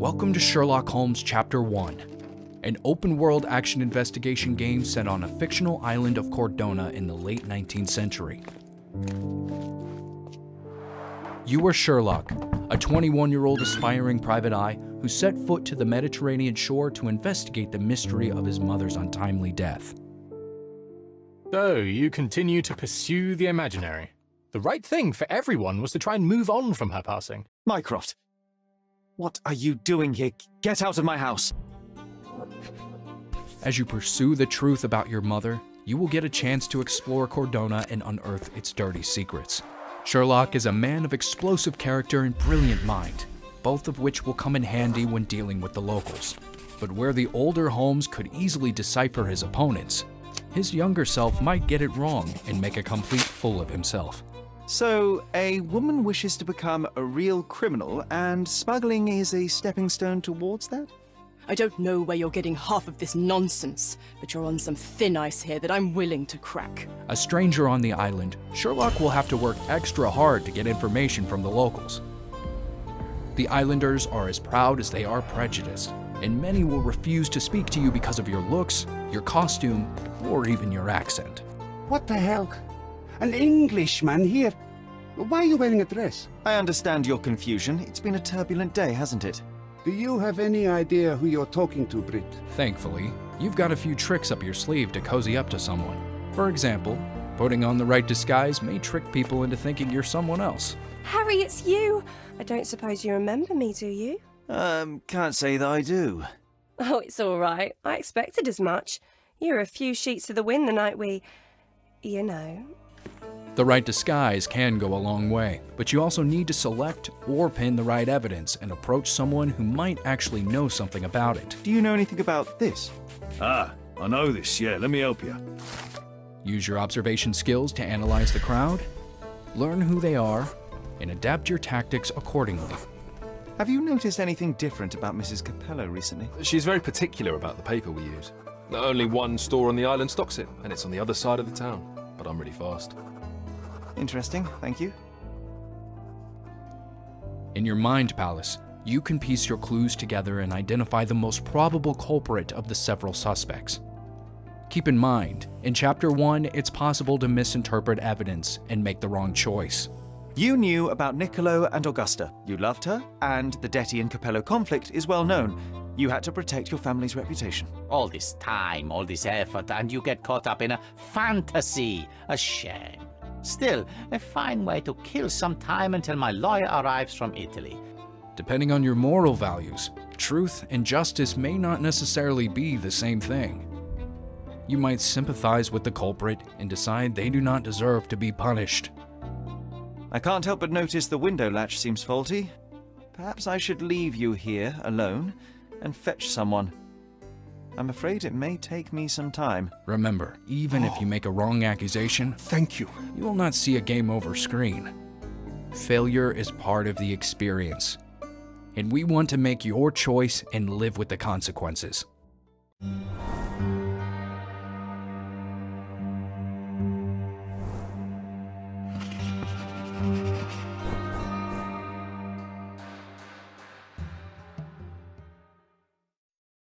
Welcome to Sherlock Holmes Chapter 1, an open-world action investigation game set on a fictional island of Cordona in the late 19th century. You are Sherlock, a 21-year-old aspiring private eye who set foot to the Mediterranean shore to investigate the mystery of his mother's untimely death. So, you continue to pursue the imaginary. The right thing for everyone was to try and move on from her passing. Mycroft, what are you doing here? Get out of my house! As you pursue the truth about your mother, you will get a chance to explore Cordona and unearth its dirty secrets. Sherlock is a man of explosive character and brilliant mind, both of which will come in handy when dealing with the locals. But where the older Holmes could easily decipher his opponents, his younger self might get it wrong and make a complete fool of himself. So, a woman wishes to become a real criminal, and smuggling is a stepping stone towards that? I don't know where you're getting half of this nonsense, but you're on some thin ice here that I'm willing to crack. A stranger on the island, Sherlock will have to work extra hard to get information from the locals. The islanders are as proud as they are prejudiced, and many will refuse to speak to you because of your looks, your costume, or even your accent. What the hell? An Englishman here? Why are you wearing a dress? I understand your confusion. It's been a turbulent day, hasn't it? Do you have any idea who you're talking to, Brit? Thankfully, you've got a few tricks up your sleeve to cozy up to someone. For example, putting on the right disguise may trick people into thinking you're someone else. Harry, it's you! I don't suppose you remember me, do you? Can't say that I do. Oh, it's all right. I expected as much. You were a few sheets to the wind the night we... you know. The right disguise can go a long way, but you also need to select or pin the right evidence and approach someone who might actually know something about it. Do you know anything about this? Ah, I know this, yeah, let me help you. Use your observation skills to analyze the crowd, learn who they are, and adapt your tactics accordingly. Have you noticed anything different about Mrs. Capello recently? She's very particular about the paper we use. Only one store on the island stocks it, and it's on the other side of the town. But I'm really fast. Interesting, thank you. In your mind palace, you can piece your clues together and identify the most probable culprit of the several suspects. Keep in mind, in Chapter 1, it's possible to misinterpret evidence and make the wrong choice. You knew about Niccolo and Augusta. You loved her, and the Detti and Capello conflict is well known. You had to protect your family's reputation. All this time, all this effort, and you get caught up in a fantasy. A shame. Still, a fine way to kill some time until my lawyer arrives from Italy. Depending on your moral values, truth and justice may not necessarily be the same thing. You might sympathize with the culprit and decide they do not deserve to be punished. I can't help but notice the window latch seems faulty. Perhaps I should leave you here alone and fetch someone. I'm afraid it may take me some time. Remember, even if you make a wrong accusation, Thank you. you will not see a game over screen. Failure is part of the experience, and we want to make your choice and live with the consequences.